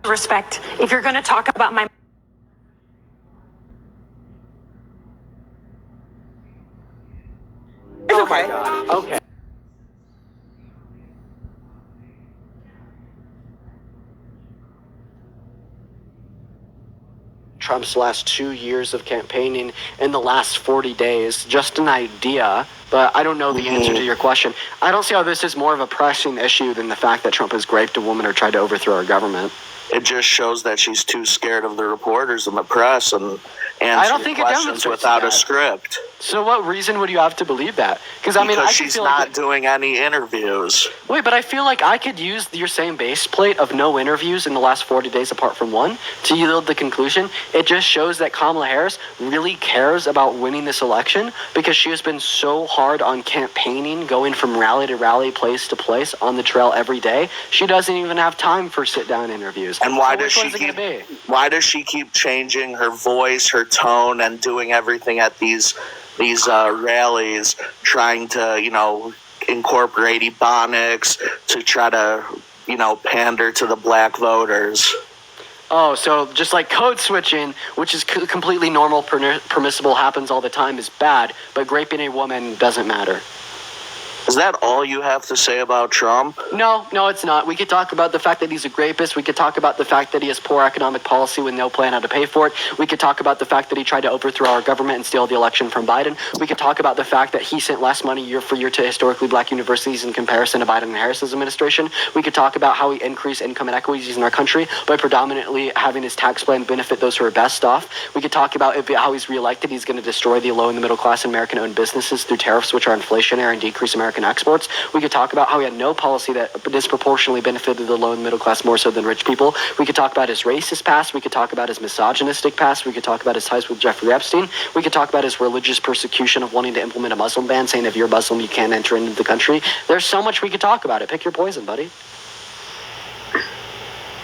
respect, if you're going to talk about my... Okay. Okay. Trump's last 2 years of campaigning in the last 40 days, just an idea, but I don't know the answer to your question. I don't see how this is more of a pressing issue than the fact that Trump has raped a woman or tried to overthrow our government. It just shows that she's too scared of the reporters and the press and answering questions without a script. So what reason would you have to believe that? Because I mean, she's not doing any interviews. Wait, but I feel like I could use your same base plate of no interviews in the last 40 days apart from one to yield the conclusion. It just shows that Kamala Harris really cares about winning this election because she has been so hard on campaigning, going from rally to rally, place to place on the trail every day. She doesn't even have time for sit-down interviews. And why does she keep changing her voice, her tone, and doing everything at these rallies, trying to, incorporate Ebonics to try to, pander to the black voters? Oh, so just like code switching, which is completely normal, permissible, happens all the time, is bad, but raping a woman doesn't matter. Is that all you have to say about Trump? No, it's not. We could talk about the fact that he's a rapist. We could talk about the fact that he has poor economic policy with no plan how to pay for it. We could talk about the fact that he tried to overthrow our government and steal the election from Biden. We could talk about the fact that he sent less money year for year to historically black universities in comparison to Biden and Harris's administration. We could talk about how he increased income inequities in our country by predominantly having his tax plan benefit those who are best off. We could talk about how he's reelected. He's going to destroy the low and the middle class and American-owned businesses through tariffs, which are inflationary and decrease American exports. We could talk about how he had no policy that disproportionately benefited the low and middle class more so than rich people. We could talk about his racist past. We could talk about his misogynistic past. We could talk about his ties with Jeffrey Epstein. We could talk about his religious persecution of wanting to implement a Muslim ban, saying if you're Muslim, you can't enter into the country. There's so much we could talk about it. Pick your poison, buddy.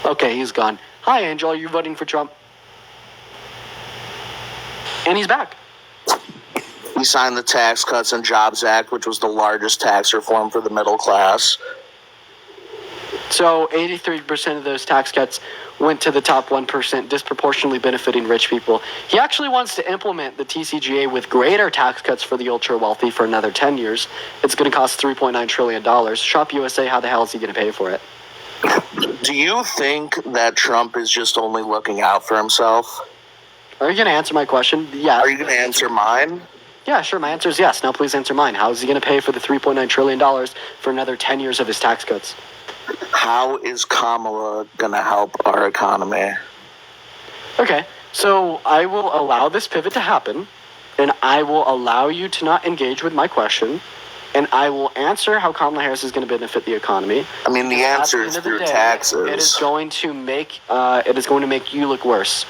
Okay, he's gone. Hi, Angel. Are you voting for Trump? And he's back. He signed the Tax Cuts and Jobs Act, which was the largest tax reform for the middle class. So 83% of those tax cuts went to the top 1%, disproportionately benefiting rich people. He actually wants to implement the TCJA with greater tax cuts for the ultra-wealthy for another 10 years. It's going to cost $3.9 trillion. Shop USA, how the hell is he going to pay for it? Do you think that Trump is just only looking out for himself? Are you going to answer my question? Yeah. Are you going to answer mine? Yeah, sure. My answer is yes. Now please answer mine. How is he going to pay for the $3.9 trillion for another 10 years of his tax cuts? How is Kamala going to help our economy? Okay, so I will allow this pivot to happen, and I will allow you to not engage with my question, and I will answer how Kamala Harris is going to benefit the economy. I mean, the answer is through taxes. It is going to make you look worse.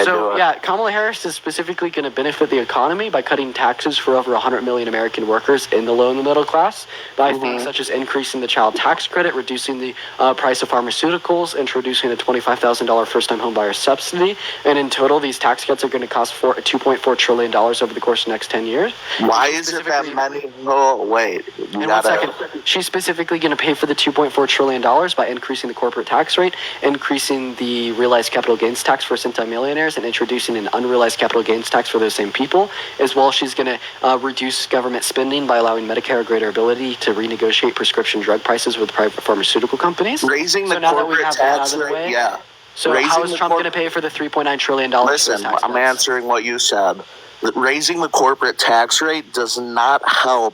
So, yeah, Kamala Harris is specifically going to benefit the economy by cutting taxes for over 100 million American workers in the low and the middle class, by things such as increasing the child tax credit, reducing the price of pharmaceuticals, introducing a $25,000 first-time homebuyer subsidy. And in total, these tax cuts are going to cost $2.4 trillion over the course of the next 10 years. Why is it that many? Oh, wait. And 1 second. She's specifically going to pay for the $2.4 trillion by increasing the corporate tax rate, increasing the realized capital gains tax for centimillionaires, and introducing an unrealized capital gains tax for those same people. As well, she's going to reduce government spending by allowing Medicare a greater ability to renegotiate prescription drug prices with private pharmaceutical companies. Raising the corporate tax rate, yeah. So how is Trump going to pay for the $3.9 trillion? Listen, I'm answering what you said. Raising the corporate tax rate does not help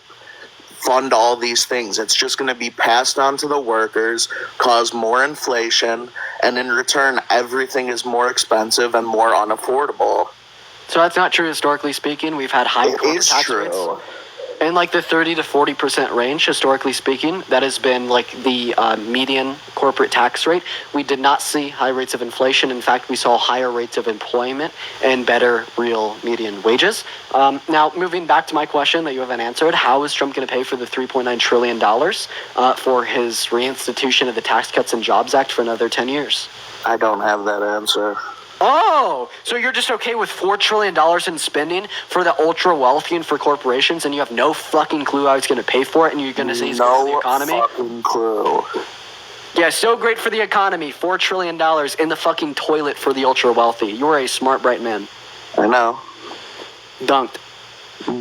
fund all these things. It's just going to be passed on to the workers, cause more inflation, and in return, everything is more expensive and more unaffordable. So that's not true historically speaking. We've had high corporate tax rates. In like the 30 to 40% range, historically speaking, that has been like the median corporate tax rate. We did not see high rates of inflation. In fact, we saw higher rates of employment and better real median wages. Now, moving back to my question that you haven't answered, how is Trump going to pay for the $3.9 trillion for his reinstitution of the Tax Cuts and Jobs Act for another 10 years? I don't have that answer. Oh, so you're just okay with $4 trillion in spending for the ultra wealthy and for corporations, and you have no fucking clue how he's going to pay for it, and you're going to say he's going to the economy? No fucking clue. Yeah, so great for the economy. $4 trillion in the fucking toilet for the ultra wealthy. You are a smart, bright man. I know. Dunked.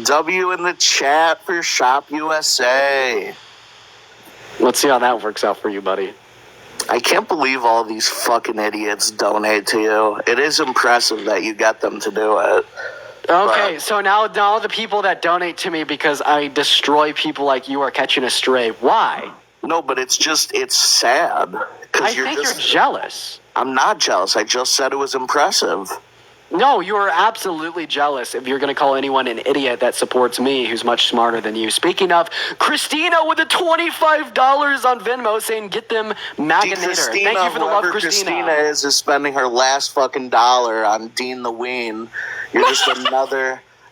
W in the chat for Shop USA. Let's see how that works out for you, buddy. I can't believe all these fucking idiots donate to you. It is impressive that you get them to do it. Okay, so now the people that donate to me because I destroy people like you are catching a stray. Why? No, but it's sad. I think you're jealous. I'm not jealous. I just said it was impressive. No, you are absolutely jealous if you're going to call anyone an idiot that supports me who's much smarter than you. Speaking of, Christina with a $25 on Venmo saying get them Maganator. Thank you for the love, Christina. Christina is spending her last fucking dollar on Dean the Ween. You're just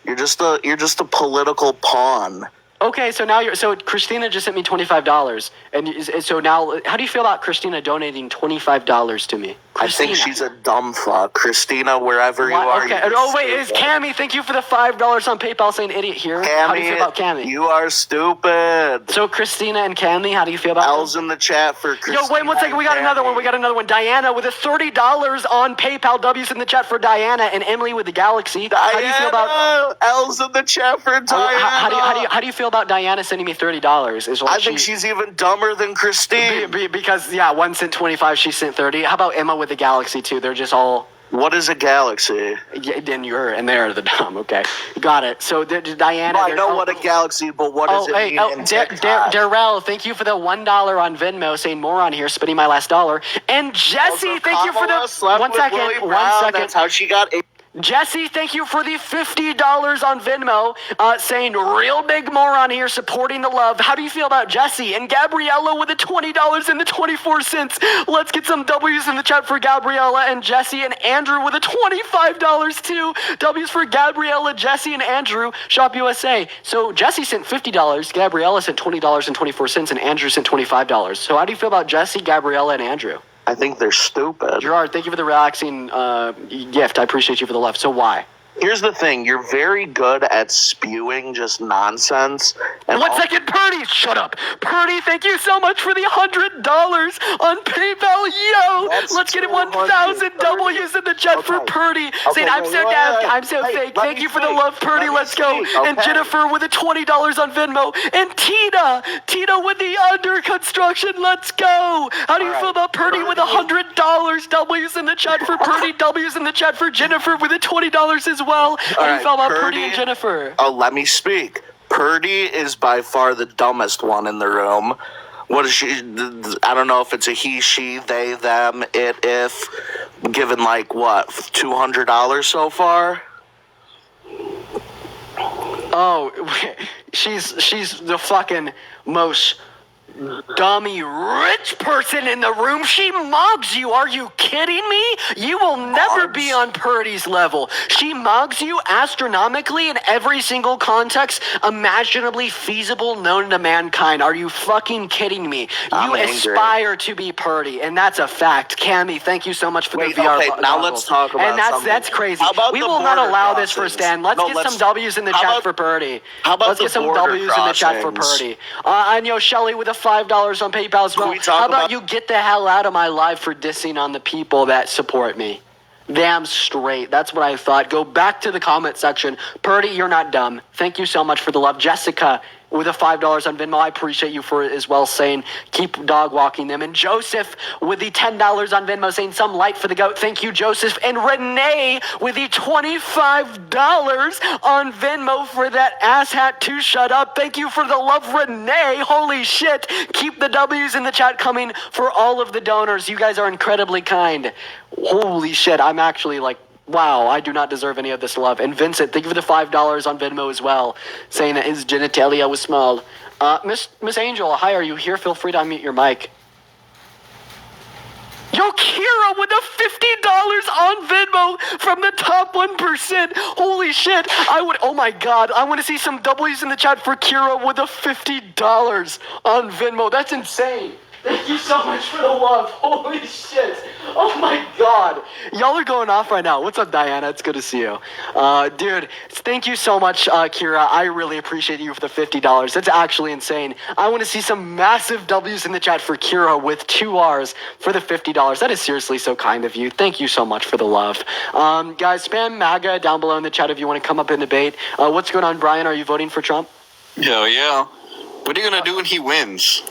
you're just a political pawn. Okay, so now Christina just sent me $25, and so now, how do you feel about Christina donating $25 to me? Christina. I think she's a dumb fuck. Christina, wherever you are. Okay. Oh wait, is Cammy? Thank you for the $5 on PayPal saying idiot here. Cammy, how do you feel about Cammy? You are stupid. So Christina and Cammy, how do you feel about L's in the chat for Christina. Yo, wait 1 second. We got another one. Diana with a $30 on PayPal. W's in the chat for Diana, and Emily with the Galaxy. Diana, how do you feel about L's in the chat for Diana? How do you feel about Diana sending me $30? I think she's even dumber than Christine. Because one sent 25, she sent 30. How about Emma with the Galaxy too? They're just all. What is a galaxy? Yeah, then you're and they're the dumb. Okay, got it. So Diana. Well, I know what a galaxy, but what does it mean in TikTok? Darrell, thank you for the $1 on Venmo. Saying moron here, spending my last dollar. And Jesse, Also, thank you for the slept 1 with second. Willie 1 Brown. second. That's how she got. Jesse, thank you for the $50 on Venmo, saying real big moron here, supporting the love. How do you feel about Jesse? And Gabriella with the $20 and the 24 cents. Let's get some W's in the chat for Gabriella and Jesse, and Andrew with the $25 too. W's for Gabriella, Jesse, and Andrew, Shop USA. So Jesse sent $50, Gabriella sent $20 and 24 cents, and Andrew sent $25. So how do you feel about Jesse, Gabriella, and Andrew? I think they're stupid. Gerard, thank you for the relaxing gift. I appreciate you for the love. So why? Here's the thing. You're very good at spewing just nonsense. And 1 second, Purdy, shut up. Purdy, thank you so much for the $100 on PayPal. Yo, let's get 1,000 W's in the chat for Purdy. Saying, I'm so down, I'm so fake. Thank you for the love, Purdy. Let's go. And Jennifer with the $20 on Venmo. And Tina with the under construction. Let's go. How do you feel about Purdy with $100? W's in the chat for Purdy. W's in the chat for Jennifer with the $20 as well. How do you feel about Purdy and Jennifer? Oh, let me speak. Purdy is by far the dumbest one in the room. What is she? I don't know if it's a he, she, they, them, it, if. Given like what, $200 so far? Oh, she's the fucking most dummy rich person in the room. She mugs you. Are you kidding me? You will never be on Purdy's level. She mugs you astronomically in every single context imaginably feasible known to mankind. Are you fucking kidding me? You aspire to be Purdy, and that's a fact. Cammy, thank you so much for the VR. Okay, now let's talk about and that's crazy. We will not allow this for Stan. Let's get some W's in the chat for Purdy. Let's get some W's in the chat for Purdy. I know Shelly with a $5 on PayPal as well. How about you get the hell out of my life for dissing on the people that support me? Damn straight. That's what I thought. Go back to the comment section. Purdy, you're not dumb. Thank you so much for the love. Jessica with a $5 on Venmo. I appreciate you for it as well, saying keep dog walking them. And Joseph with the $10 on Venmo saying some light for the goat. Thank you, Joseph. And Renee with the $25 on Venmo for that asshat to shut up. Thank you for the love, Renee. Holy shit. Keep the W's in the chat coming for all of the donors. You guys are incredibly kind. Holy shit. I'm actually like, wow, I do not deserve any of this love. And Vincent, thank you for the $5 on Venmo as well, saying that his genitalia was small. Miss Angel, hi, are you here? Feel free to unmute your mic. Yo, Kira with the $50 on Venmo from the top 1%. Holy shit. Oh my God. I want to see some W's in the chat for Kira with the $50 on Venmo. That's insane. Thank you so much for the love. Holy shit. Oh my god. Y'all are going off right now. What's up, Diana? It's good to see you. Dude, thank you so much, Kira. I really appreciate you for the $50. That's actually insane. I want to see some massive W's in the chat for Kira with 2 R's for the $50. That is seriously so kind of you. Thank you so much for the love. Guys, spam MAGA down below in the chat if you want to come up and debate. What's going on, Brian? Are you voting for Trump? Hell yeah. What are you going to do when he wins?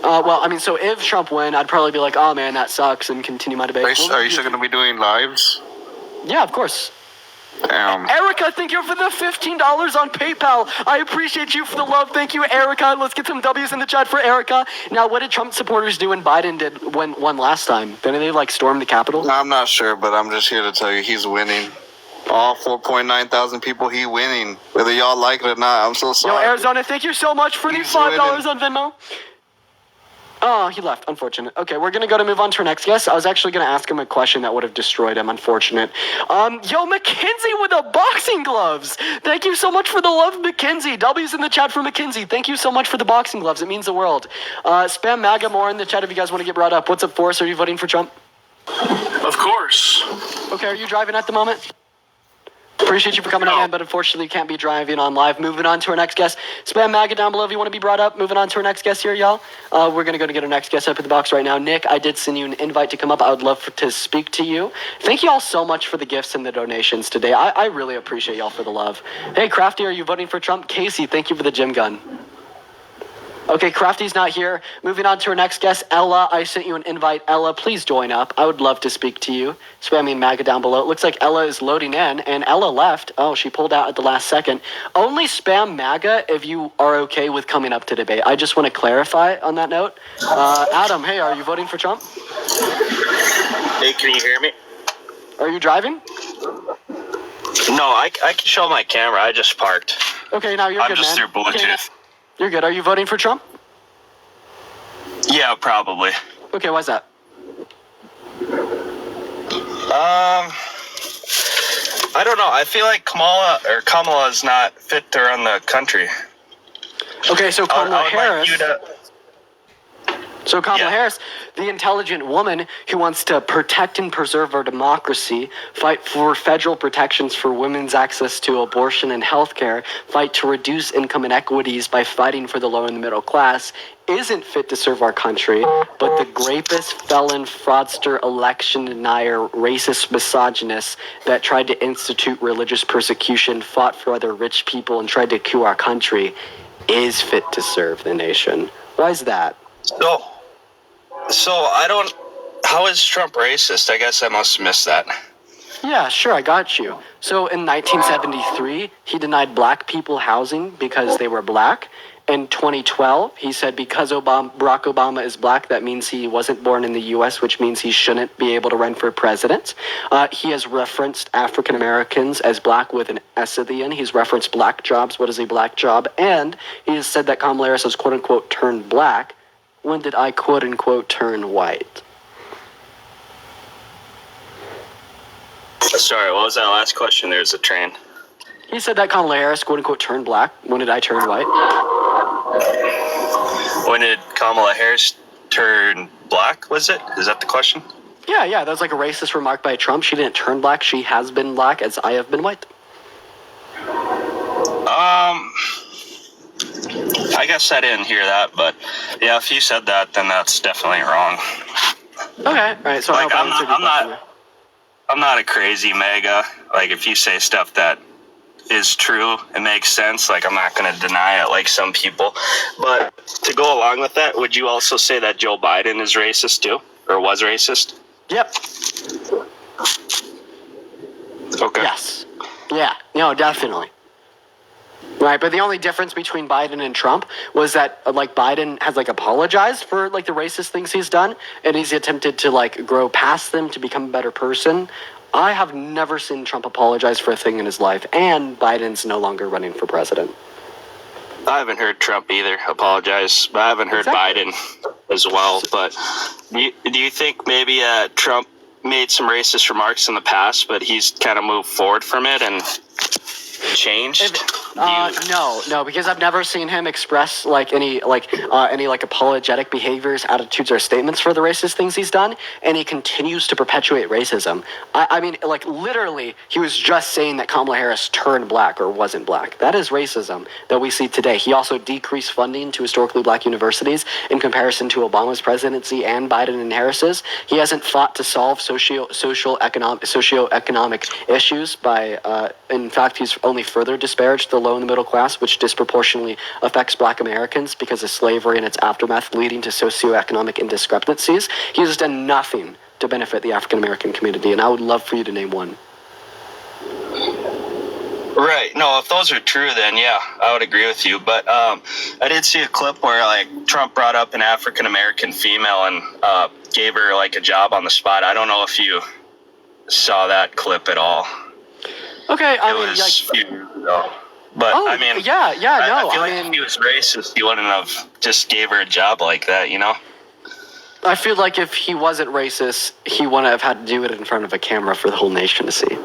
Well, I mean, so if Trump win, I'd probably be like, oh man, that sucks, and continue my debate. Are you still going to be doing lives? Yeah, of course. Damn. Erica, thank you for the $15 on PayPal. I appreciate you for the love. Thank you, Erica. Let's get some W's in the chat for Erica. Now, what did Trump supporters do when Biden won last time? Didn't they, storm the Capitol? I'm not sure, but I'm just here to tell you he's winning. All 4.9 thousand people, he winning. Whether y'all like it or not, I'm so sorry. Yo, Arizona, thank you so much for the $5 on Venmo. Oh, he left. Unfortunate. Okay, we're going to move on to our next guest. I was actually going to ask him a question that would have destroyed him. Unfortunate. Yo, Mackenzie with the boxing gloves. Thank you so much for the love, Mackenzie. W's in the chat for Mackenzie. Thank you so much for the boxing gloves. It means the world. Spam MAGA more in the chat if you guys want to get brought up. What's up, Forrest? Are you voting for Trump? Of course. Okay, are you driving at the moment? Appreciate you for coming on, man, but unfortunately you can't be driving on live. Moving on to our next guest. Spam MAGA down below if you want to be brought up. Moving on to our next guest here, y'all. We're going to go to get our next guest up in the box right now. Nick, I did send you an invite to come up. I would love to speak to you. Thank you all so much for the gifts and the donations today. I really appreciate y'all for the love. Hey, Crafty, are you voting for Trump? Casey, thank you for the gym gun. Okay, Crafty's not here. Moving on to our next guest, Ella. I sent you an invite. Ella, please join up. I would love to speak to you. Spamming MAGA down below. It looks like Ella is loading in, and Ella left. Oh, she pulled out at the last second. Only spam MAGA if you are okay with coming up to debate. I just want to clarify on that note. Adam, hey, are you voting for Trump? Hey, can you hear me? Are you driving? No, I can show my camera. I just parked. Okay, now you're I'm good, just man. through Bluetooth. Okay, you're good. Are you voting for Trump? Yeah, probably. Okay, why's that? I don't know. I feel like Kamala is not fit to run the country. Okay, so Kamala Harris. Yeah. Harris, the intelligent woman who wants to protect and preserve our democracy, fight for federal protections for women's access to abortion and health care, fight to reduce income inequities by fighting for the low and the middle class, isn't fit to serve our country, but the grapist, felon, fraudster, election denier, racist misogynist that tried to institute religious persecution, fought for other rich people, and tried to coup our country is fit to serve the nation. Why is that? So I don't. How is Trump racist? I guess I must have missed that. Yeah, sure, I got you. So in 1973, he denied black people housing because they were black. In 2012, he said because Barack Obama is black, that means he wasn't born in the U.S., which means he shouldn't be able to run for president. He has referenced African Americans as black with an S at the end. He's referenced black jobs. What is a black job? And he has said that Kamala Harris has quote-unquote turned black. When did I quote-unquote turn white? Sorry, what was that last question? There's a train. He said that Kamala Harris quote-unquote turned black. When did I turn white? When did Kamala Harris turn black, was it? Is that the question? Yeah, that was like a racist remark by Trump. She didn't turn black. She has been black as I have been white. I guess I didn't hear that, but yeah, if you said that, then that's definitely wrong. Okay, all right. So Like, I hope I answered your question. I'm not a crazy MAGA. Like, if you say stuff that is true, it makes sense. Like, I'm not going to deny it like some people. But to go along with that, would you also say that Joe Biden is racist too? Or was racist? Yep. Okay. Yes. Yeah. No, definitely. Right, but the only difference between Biden and Trump was that, Biden has, apologized for, the racist things he's done, and he's attempted to, grow past them to become a better person. I have never seen Trump apologize for a thing in his life, and Biden's no longer running for president. I haven't heard Trump either apologize, but I haven't heard Biden as well. But do you think maybe Trump made some racist remarks in the past, but he's kind of moved forward from it and changed? No, because I've never seen him express any apologetic behaviors, attitudes, or statements for the racist things he's done, and he continues to perpetuate racism. I mean, like, literally, he was just saying that Kamala Harris turned black or wasn't black. That is racism that we see today. He also decreased funding to historically black universities in comparison to Obama's presidency and Biden and Harris's. He hasn't fought to solve socioeconomic issues by, in fact, he's only further disparaged the low and the middle class, which disproportionately affects black Americans because of slavery and its aftermath, leading to socioeconomic indiscrepancies. He has done nothing to benefit the African American community, and I would love for you to name one. Right. No, if those are true, then yeah, I would agree with you. But I did see a clip where like Trump brought up an African American female and gave her like a job on the spot. I don't know if you saw that clip at all. Okay, I It mean, was like, a few years ago. But oh, I mean, yeah, I no, feel I like mean, if he was racist, he wouldn't have just gave her a job like that, you know? I feel like if he wasn't racist, he wouldn't have had to do it in front of a camera for the whole nation to see.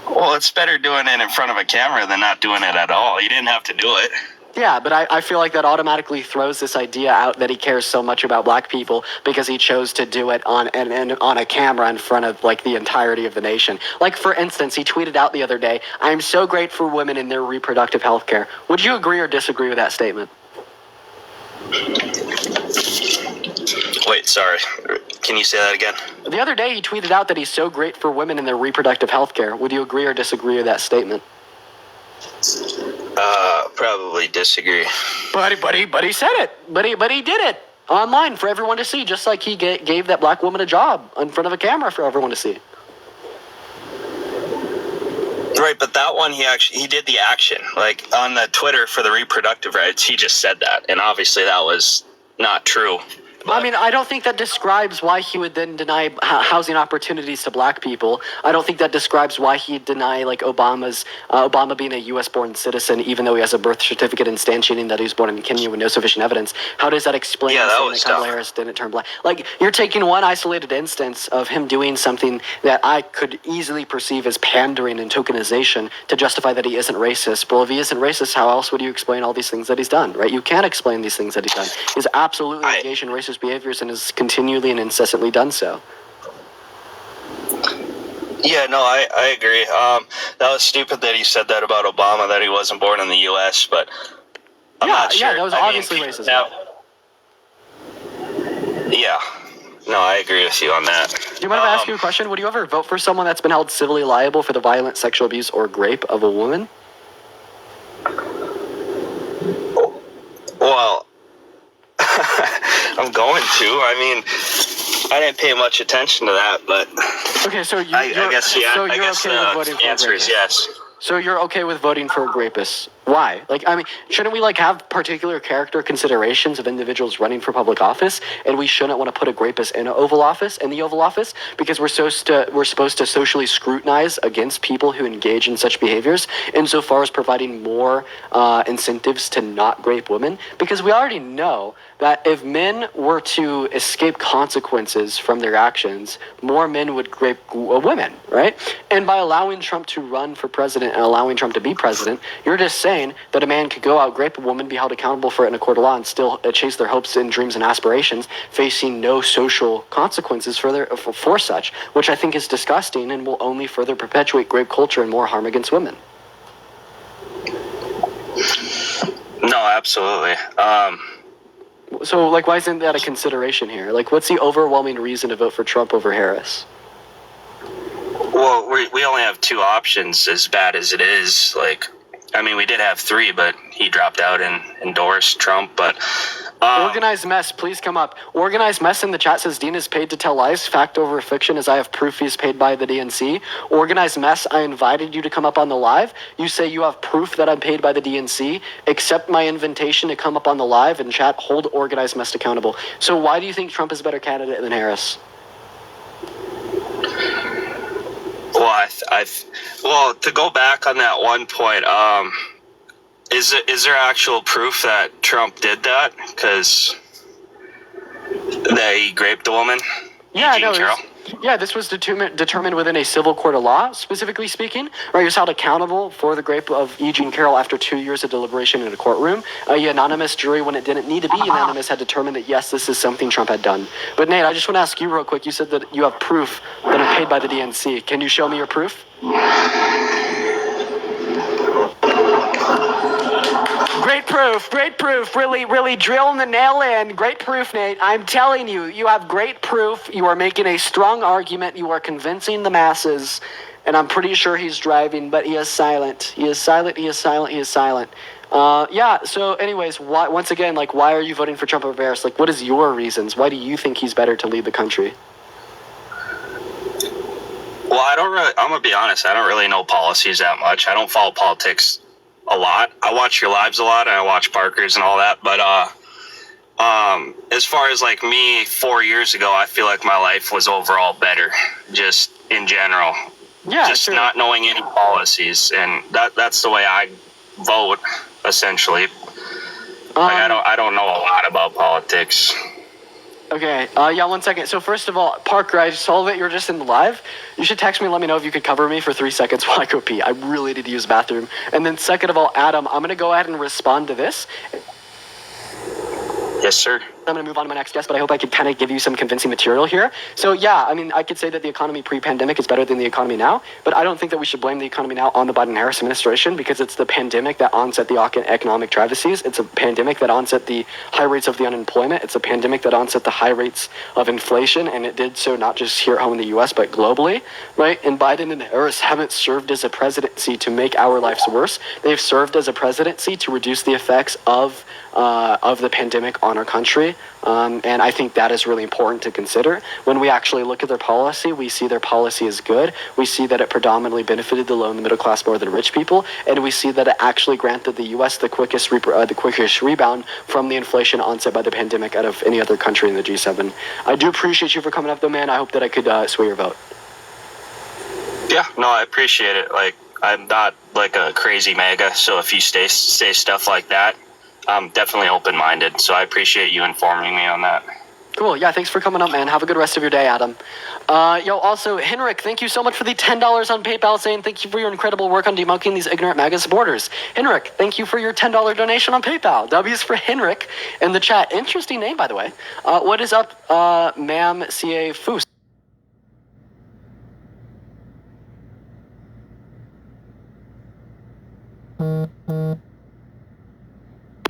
Well, it's better doing it in front of a camera than not doing it at all. You didn't have to do it. Yeah, but I feel like that automatically throws this idea out that he cares so much about black people because he chose to do it on a camera in front of like the entirety of the nation. Like, for instance, he tweeted out the other day, "I'm so great for women in their reproductive health care." Would you agree or disagree with that statement? Wait, sorry. Can you say that again? The other day he tweeted out that he's so great for women in their reproductive health care. Would you agree or disagree with that statement? Probably disagree. But he said it. But he did it online for everyone to see, just like he gave that black woman a job in front of a camera for everyone to see. Right, but that one he did the action. Like on the Twitter for the reproductive rights, he just said that, and obviously that was not true. I mean, I don't think that describes why he would then deny housing opportunities to black people. I don't think that describes why he'd deny, like, Obama being a U.S.-born citizen, even though he has a birth certificate instantiating that he was born in Kenya with no sufficient evidence. How does that explain saying that Kamala Harris didn't turn black? Like, you're taking one isolated instance of him doing something that I could easily perceive as pandering and tokenization to justify that he isn't racist. Well, if he isn't racist, how else would you explain all these things that he's done, right? You can't explain these things that he's done. He's absolutely engaged in racist behaviors and has continually and incessantly done so. Yeah, no, I agree. That was stupid that he said that about Obama, that he wasn't born in the U.S., but I'm not sure. Yeah, that was obviously racist. Yeah. No, I agree with you on that. Do you mind if I ask you a question? Would you ever vote for someone that's been held civilly liable for the violent sexual abuse or rape of a woman? Well, I'm going to. I mean, I didn't pay much attention to that, but okay, so I guess, yeah. So I you're guess okay with voting the for answer a is rapist? yes. So you're okay with voting for a rapist? Why? Like, I mean, shouldn't we like have particular character considerations of individuals running for public office, and we shouldn't want to put a rapist in the Oval Office because we're supposed to socially scrutinize against people who engage in such behaviors, insofar as providing more incentives to not rape women, because we already know that if men were to escape consequences from their actions, more men would rape women, right? And by allowing Trump to run for president and allowing Trump to be president, you're just saying that a man could go out, rape a woman, be held accountable for it in a court of law, and still chase their hopes and dreams and aspirations, facing no social consequences for such, which I think is disgusting and will only further perpetuate rape culture and more harm against women. No, absolutely. So, like, why isn't that a consideration here? Like, what's the overwhelming reason to vote for Trump over Harris? Well, we only have two options, as bad as it is. Like, I mean, we did have three, but he dropped out and endorsed Trump. But Organized Mess, please come up. Organized Mess in the chat says Dean is paid to tell lies, fact over fiction, as I have proof he's paid by the DNC. Organized Mess, I invited you to come up on the live. You say you have proof that I'm paid by the DNC. Accept my invitation to come up on the live and chat. Hold Organized Mess accountable. So why do you think Trump is a better candidate than Harris? Well, well, to go back on that one point, is there actual proof that Trump did that? Because that he raped a woman? Yeah, Eugene no, Carroll? Yeah, this was determined within a civil court of law, specifically speaking. Right, he was held accountable for the rape of E. Jean Carroll after 2 years of deliberation in a courtroom. A unanimous jury, when it didn't need to be unanimous, had determined that yes, this is something Trump had done. But Nate, I just want to ask you real quick. You said that you have proof that I'm paid by the DNC. Can you show me your proof? Great proof. Really drilling the nail in. Great proof, Nate. I'm telling you, you have great proof. You are making a strong argument. You are convincing the masses. And I'm pretty sure he's driving, but he is silent. Yeah, so anyways, once again, why are you voting for Trump over Harris? What is your reasons? Why do you think he's better to lead the country? Well, I'm going to be honest, I don't really know policies that much. I don't follow politics a lot. I watch your lives a lot, and I watch Parker's and all that, but as far as me 4 years ago, I feel like my life was overall better, just in general. Yeah, just sure. Not knowing any policies, and that's the way I vote, essentially. I don't know a lot about politics. Okay, 1 second. So first of all, Parker, I saw that you're just in the live. You should text me and let me know if you could cover me for 3 seconds while I go pee. I really need to use the bathroom. And then second of all, Adam, I'm going to go ahead and respond to this. Yes, sir. I'm going to move on to my next guest, but I hope I could kind of give you some convincing material here. So yeah, I could say that the economy pre-pandemic is better than the economy now, but I don't think that we should blame the economy now on the Biden-Harris administration, because it's the pandemic that onset the economic travesties. It's a pandemic that onset the high rates of the unemployment. It's a pandemic that onset the high rates of inflation, and it did so not just here at home in the U.S., but globally, right? And Biden and Harris haven't served as a presidency to make our lives worse. They've served as a presidency to reduce the effects of the pandemic on our country. And I think that is really important to consider. When we actually look at their policy, we see their policy is good. We see that it predominantly benefited the low and the middle class more than rich people. And we see that it actually granted the U.S. the quickest rebound from the inflation onset by the pandemic out of any other country in the G7. I do appreciate you for coming up, though, man. I hope that I could sway your vote. Yeah, no, I appreciate it. I'm not a crazy MAGA, so if you say stuff like that, I'm definitely open-minded, so I appreciate you informing me on that. Cool. Yeah, thanks for coming up, man. Have a good rest of your day, Adam. Also, Henrik, thank you so much for the $10 on PayPal, saying thank you for your incredible work on debunking these ignorant MAGA supporters. Henrik, thank you for your $10 donation on PayPal. W's for Henrik in the chat. Interesting name, by the way. What is up, ma'am C.A. Foos?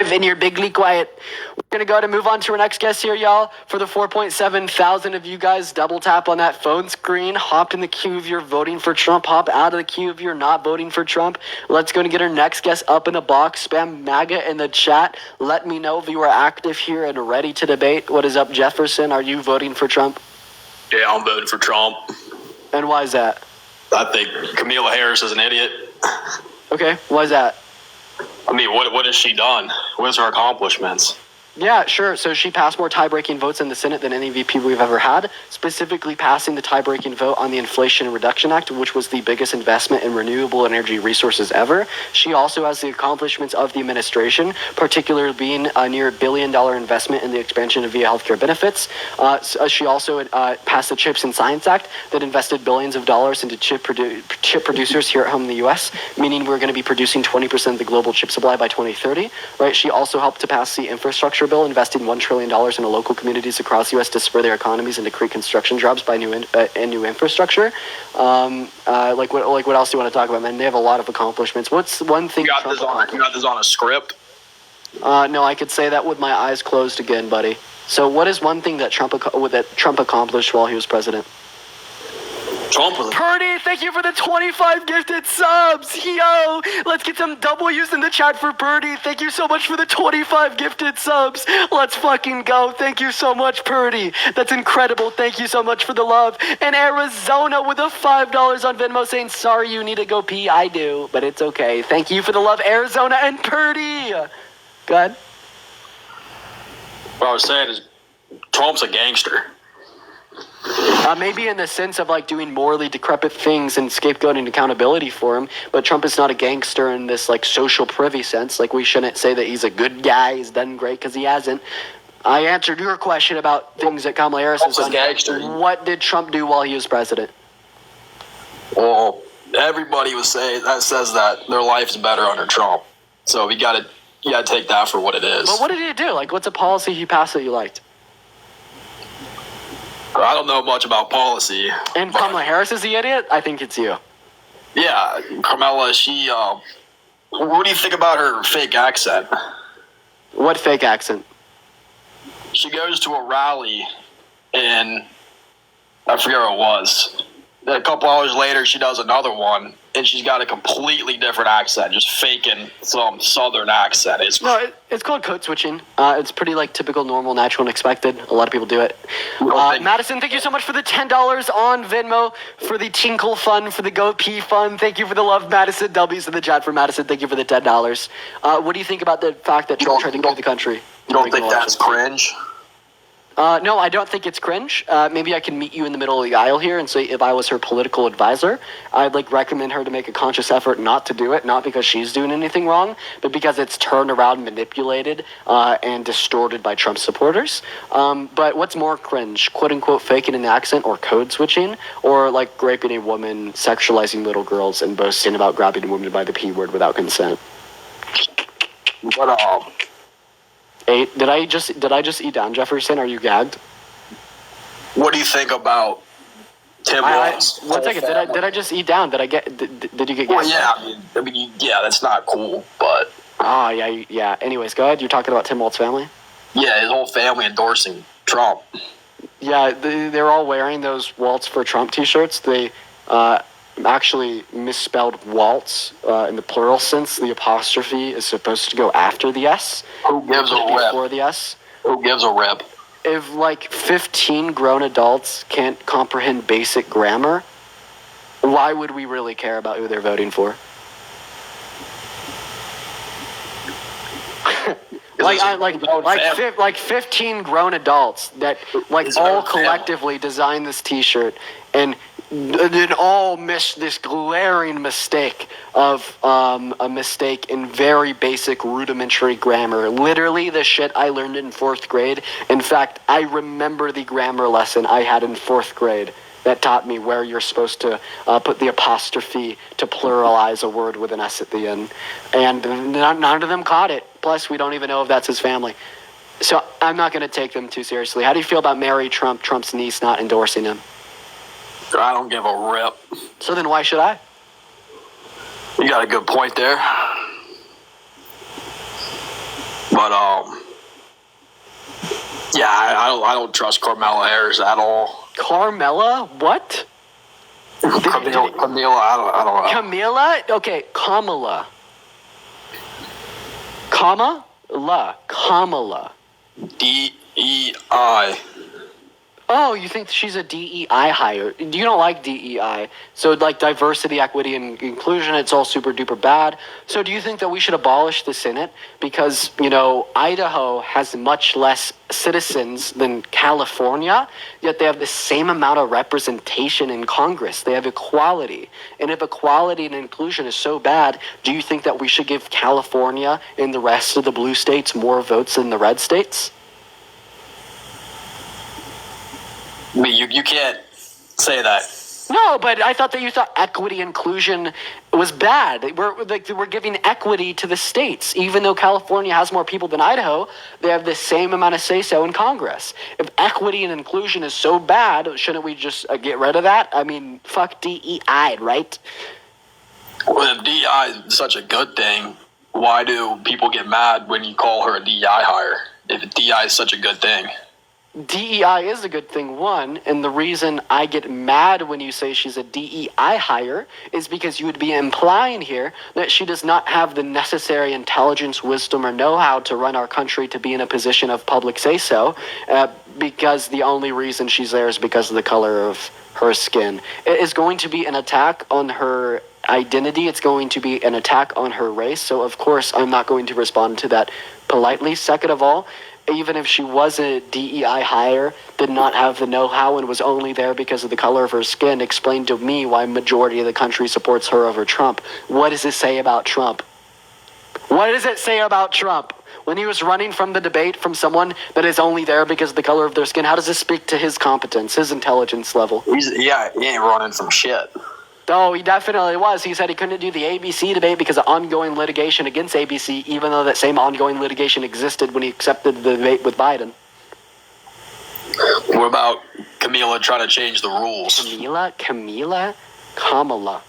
Vineyard, bigly quiet. We're going to go ahead and move on to our next guest here, y'all. For the 4.7 thousand of you guys, double tap on that phone screen. Hop in the queue if you're voting for Trump. Hop out of the queue if you're not voting for Trump. Let's go and get our next guest up in a box. Spam MAGA in the chat. Let me know if you are active here and ready to debate. What is up, Jefferson? Are you voting for Trump? Yeah, I'm voting for Trump. And why is that? I think Kamala Harris is an idiot. Okay, why is that? What has she done? What is her accomplishments? Yeah, sure. So she passed more tie-breaking votes in the Senate than any VP we've ever had, specifically passing the tie-breaking vote on the Inflation Reduction Act, which was the biggest investment in renewable energy resources ever. She also has the accomplishments of the administration, particularly being a near $1 billion investment in the expansion of VA healthcare benefits. She also passed the CHIPS and Science Act that invested billions of dollars into chip producers here at home in the U.S., meaning we're going to be producing 20% of the global chip supply by 2030. Right? She also helped to pass the infrastructure bill, investing $1 trillion into local communities across the U.S. to spur their economies and to create construction jobs by new infrastructure. What else do you want to talk about, man? They have a lot of accomplishments. What's one thing? You got this on a script? No, I could say that with my eyes closed again, buddy. So, what is one thing that Trump accomplished while he was president? Purdy, thank you for the 25 gifted subs. Yo, let's get some W's in the chat for Purdy. Thank you so much for the 25 gifted subs. Let's fucking go. Thank you so much, Purdy. That's incredible. Thank you so much for the love. And Arizona with the $5 on Venmo saying, sorry, you need to go pee. I do, but it's okay. Thank you for the love, Arizona and Purdy. Go ahead. What I was saying is Trump's a gangster. Maybe in the sense of doing morally decrepit things and scapegoating accountability for him, but Trump is not a gangster in this social privy sense. We shouldn't say that he's a good guy, he's done great, because he hasn't. I answered your question about things that Kamala Harris has Trump was done. gangster. What did Trump do while he was president? Well, everybody would say that says that their life's better under Trump. So you gotta take that for what it is. But what did he do? Like, what's a policy he passed that you liked? I don't know much about policy. And but- Kamala Harris is the idiot? I think it's you. Yeah, Carmela, she, what do you think about her fake accent? What fake accent? She goes to a rally and I forget where it was. A couple hours later, she does another one, and she's got a completely different accent, just faking some southern accent. It's called code switching. It's pretty like typical, normal, natural, and expected. A lot of people do it. Madison, thank you so much for the $10 on Venmo, for the Tinkle Fund, for the Go Pee Fund. Thank you for the love, Madison. W's in the chat for Madison. Thank you for the $10. What do you think about the fact that Trump tried to go the country? You don't think that's cringe? No, I don't think it's cringe. Maybe I can meet you in the middle of the aisle here and say if I was her political advisor, I'd like recommend her to make a conscious effort not to do it, not because she's doing anything wrong, but because it's turned around, manipulated, and distorted by Trump supporters. But what's more cringe, quote unquote faking an accent or code switching, or like raping a woman, sexualizing little girls, and boasting about grabbing a woman by the P word without consent? But, Did I just eat down Jefferson? Are you gagged? what do you think about Tim Walz? One second. Did I just eat down? Did you get gagged? Well, yeah, yeah, that's not cool, but Oh, yeah. Anyways, go ahead. You're talking about Tim Walz's family? yeah, his whole family endorsing Trump. Yeah, they're all wearing those Waltz for Trump t-shirts. They actually misspelled Waltz in the plural sense. The apostrophe is supposed to go after the S. Who gives a Before rip? the S. Who gives a rip? If like 15 grown adults can't comprehend basic grammar, why would we really care about who they're voting for? Like 15 grown adults that like It's all our family. collectively designed this T-shirt and then all missed this glaring mistake of a mistake in very basic rudimentary grammar. Literally the shit I learned in 4th grade. In fact, I remember the grammar lesson I had in 4th grade that taught me where you're supposed to put the apostrophe to pluralize a word with an S at the end. And none of them caught it. Plus, we don't even know if that's his family. So I'm not going to take them too seriously. How do you feel about Mary Trump, Trump's niece, not endorsing him? I don't give a rip. So then why should I? You got a good point there. But yeah, I don't trust Carmela Harris at all. Carmela? What? Camila, I don't know. Camila? Okay, Kamala. Kamala. DEI. Oh, you think she's a DEI hire? You don't like DEI. So like diversity, equity, and inclusion, it's all super duper bad. So do you think that we should abolish the Senate? Because, Idaho has much less citizens than California, yet they have the same amount of representation in Congress. They have equality. And if equality and inclusion is so bad, do you think that we should give California and the rest of the blue states more votes than the red states? I mean, you can't say that. No, but I thought that you thought equity inclusion was bad. We're giving equity to the states, even though California has more people than Idaho. They have the same amount of say-so in Congress. If equity and inclusion is so bad, shouldn't we just get rid of that? I mean, fuck DEI, right? Well, if DEI is such a good thing, why do people get mad when you call her a DEI hire? If DEI is such a good thing. DEI is a good thing, one, and the reason I get mad when you say she's a DEI hire is because you would be implying here that she does not have the necessary intelligence, wisdom, or know-how to run our country to be in a position of public say-so, because the only reason she's there is because of the color of her skin. It is going to be an attack on her identity. It's going to be an attack on her race, so of course I'm not going to respond to that politely. Second of all, even if she was a DEI hire, did not have the know-how and was only there because of the color of her skin, explain to me why majority of the country supports her over Trump. What does it say about Trump? What does it say about Trump? When he was running from the debate from someone that is only there because of the color of their skin, how does this speak to his competence, his intelligence level? He ain't running from shit. Oh, he definitely was. He said he couldn't do the ABC debate because of ongoing litigation against ABC, even though that same ongoing litigation existed when he accepted the debate with Biden. What about Camila trying to change the rules? Kamala.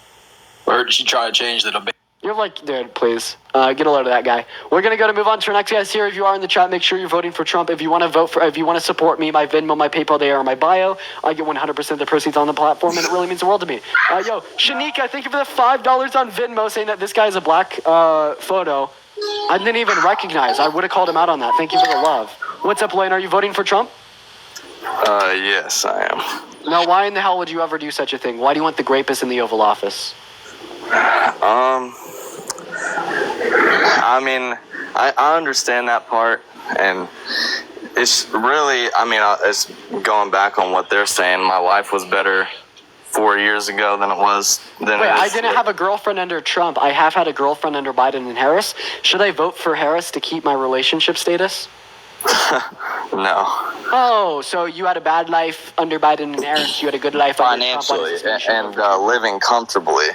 Or did she try to change the debate? You're like, dude, please. Get a load of that guy. We're going to move on to our next guys here. If you are in the chat, make sure you're voting for Trump. If you want to support me, my Venmo, my PayPal, they are in my bio. I get 100% of the proceeds on the platform, and it really means the world to me. Yo, Shanika, thank you for the $5 on Venmo saying that this guy is a black photo. I didn't even recognize. I would have called him out on that. Thank you for the love. What's up, Lane? Are you voting for Trump? Yes, I am. Now, why in the hell would you ever do such a thing? Why do you want the grapist in the Oval Office? I mean, I understand that part, and it's really, I mean, it's going back on what they're saying. My life was better 4 years ago than it was. Wait, I didn't have a girlfriend under Trump. I have had a girlfriend under Biden and Harris. Should I vote for Harris to keep my relationship status? No. Oh, so you had a bad life under Biden and Harris. You had a good life under Financially Trump. and living comfortably.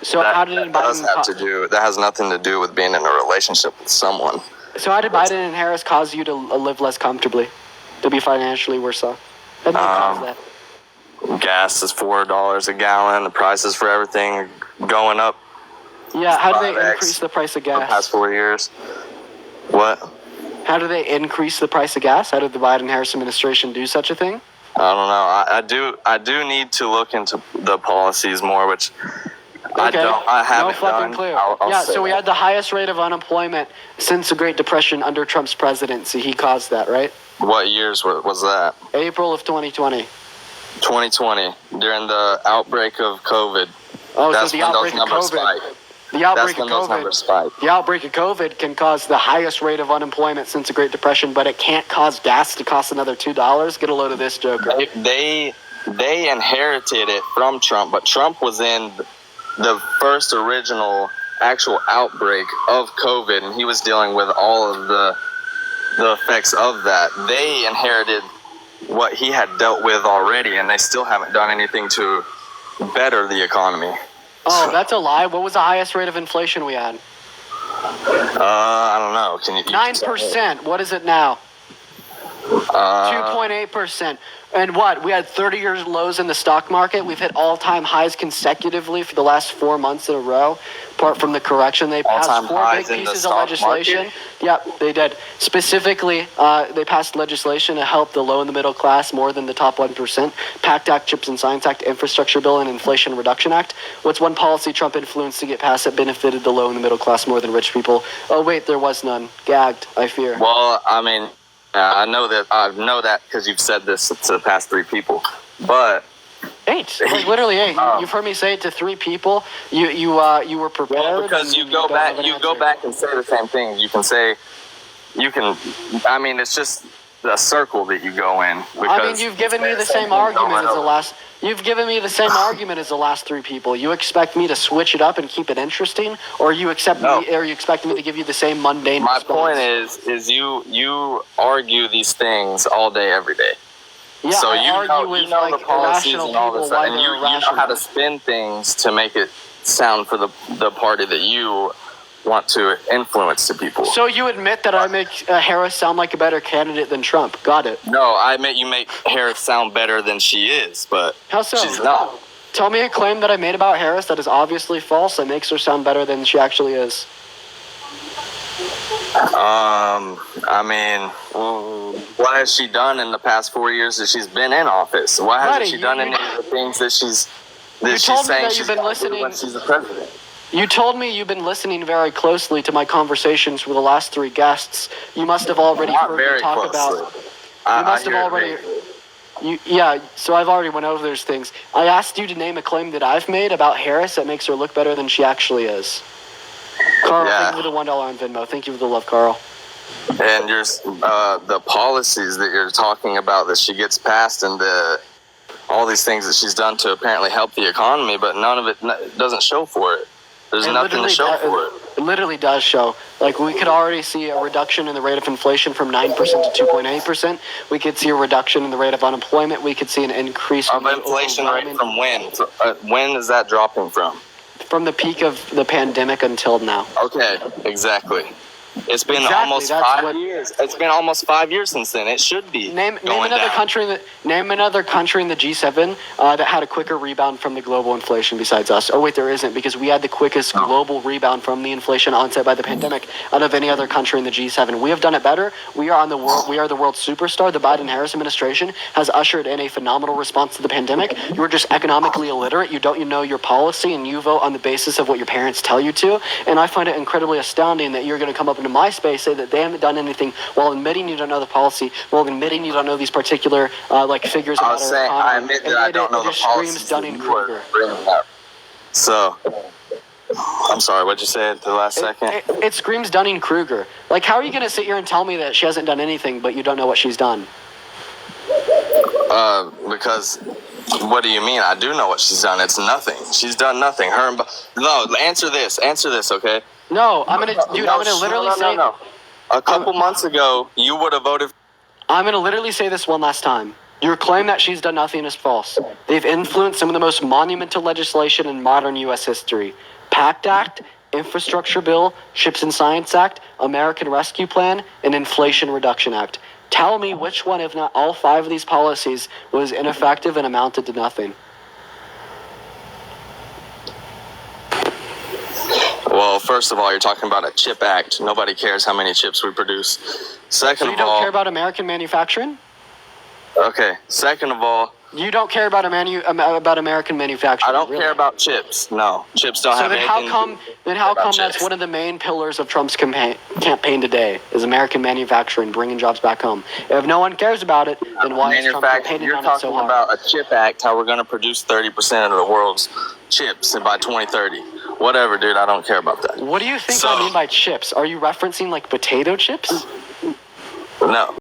So how did That has nothing to do with being in a relationship with someone. So how did Biden and Harris cause you to live less comfortably, to be financially worse off? How did they cause that? Gas is $4 a gallon. The prices for everything are going up. Yeah, how do they 5x increase the price of the gas? past 4 years. What? How do they increase the price of gas? How did the Biden-Harris administration do such a thing? I don't know. I do need to look into the policies more, which Okay. I haven't no fucking done. clue. I'll Yeah, say so we that. had the highest rate of unemployment since the Great Depression under Trump's presidency. He caused that, right? What years was that? April of 2020. 2020, during the outbreak of COVID. Oh, That's so the when those outbreak of numbers COVID. spiked. The outbreak That's when of those numbers COVID. spiked. The outbreak of COVID can cause the highest rate of unemployment since the Great Depression, but it can't cause gas to cost another $2. Get a load of this, Joker. They inherited it from Trump, but Trump was in the first original actual outbreak of COVID, and he was dealing with all of the effects of that. They inherited what he had dealt with already, and they still haven't done anything to better the economy. Oh, that's a lie. What was the highest rate of inflation we had? I don't know. Can you? 9%. What is it now? 2.8%. And what? We had 30-year lows in the stock market. We've hit all-time highs consecutively for the last 4 months in a row. Apart from the correction, they passed All-time 4 highs big in the pieces of stock legislation. market? Yep, they did. Specifically, they passed legislation to help the low and the middle class more than the top 1%. PACT Act, CHIPS and Science Act, Infrastructure Bill, and Inflation Reduction Act. What's one policy Trump influenced to get passed that benefited the low and the middle class more than rich people? Oh, wait, there was none. Gagged, I fear. Well, I mean, I know that because you've said this to the past 3 people, but 8, like literally 8. You've heard me say it to 3 people. You were prepared. well, because you go back and say the same thing. I mean, it's just the circle that you go in. I mean, you've given me the same argument as the last. You've given me the same argument as the last 3 people. You expect me to switch it up and keep it interesting, or you expect me to give you the same mundane? My response? point is you argue these things all day, every day. Yeah, So I you argue with know like the policies irrational and all this people stuff, why and they're you know irrational. how to spin things to make it sound for the party that you want to influence to people. So you admit that I make Harris sound like a better candidate than Trump? Got it. No, I admit you make Harris sound better than she is, but How so? she's not. Tell me a claim that I made about Harris that is obviously false that makes her sound better than she actually is. I mean, what has she done in the past 4 years that she's been in office? Why hasn't Buddy, she done any of the things that she's told me saying that she's you've been gonna do listening- when she's the president? You told me you've been listening very closely to my conversations with the last 3 guests. You must have already Not heard me very talk closely. about. You must have hear it already. vaguely. Yeah, so I've already went over those things. I asked you to name a claim that I've made about Harris that makes her look better than she actually is. Carl, Yeah. thank you for the $1 on Venmo. Thank you for the love, Carl. And the policies that you're talking about that she gets passed, and all these things that she's done to apparently help the economy, but none of it doesn't show for it. There's nothing to show for it. It literally does show. Like, we could already see a reduction in the rate of inflation from 9% to 2.8%. We could see a reduction in the rate of unemployment. We could see an increase Of inflation rate from when? When is that dropping from? From the peak of the pandemic until now. Okay, exactly. It's been Exactly, almost that's 5 what- years. It's been almost 5 years since then. It should be Name going another down. country in the G7 that had a quicker rebound from the global inflation besides us. Oh wait, there isn't, because we had the quickest global rebound from the inflation onset by the pandemic out of any other country in the G7. We have done it better. We are the world superstar. The Biden-Harris administration has ushered in a phenomenal response to the pandemic. You are just economically illiterate. You don't know your policy, and you vote on the basis of what your parents tell you to. And I find it incredibly astounding that you're going to come up into my space, say that they haven't done anything while admitting you don't know the policy, while admitting you don't know these particular figures about our economy. I admit that I don't know the It just screams policies. Dunning-Kruger. So, I'm sorry, what'd you say at the last second? It screams Dunning-Kruger. Like, how are you going to sit here and tell me that she hasn't done anything, but you don't know what she's done? Because, what do you mean? I do know what she's done. It's nothing. She's done nothing. No, answer this, okay? No, I'm gonna literally say. No. A couple months ago, you would have voted. I'm gonna literally say this one last time. Your claim that she's done nothing is false. They've influenced some of the most monumental legislation in modern U.S. history: PACT Act, Infrastructure Bill, CHIPS and Science Act, American Rescue Plan, and Inflation Reduction Act. Tell me which one, if not all 5 of these policies, was ineffective and amounted to nothing. Well, first of all, you're talking about a chip act. Nobody cares how many chips we produce. Second So you of don't all, care about American manufacturing? okay. Second of all, You don't care about about American manufacturing? I don't really? care about chips. No, chips don't So have then anything. how come about that's chips. one of the main pillars of Trump's campaign today is American manufacturing, bringing jobs back home? If no one cares about it, then why is Trump campaigning You're on it so talking hard? about a chip act, how we're going to produce 30% of the world's chips by 2030. Whatever, dude. I don't care about that. What do you think So- I mean by chips? Are you referencing like potato chips? No.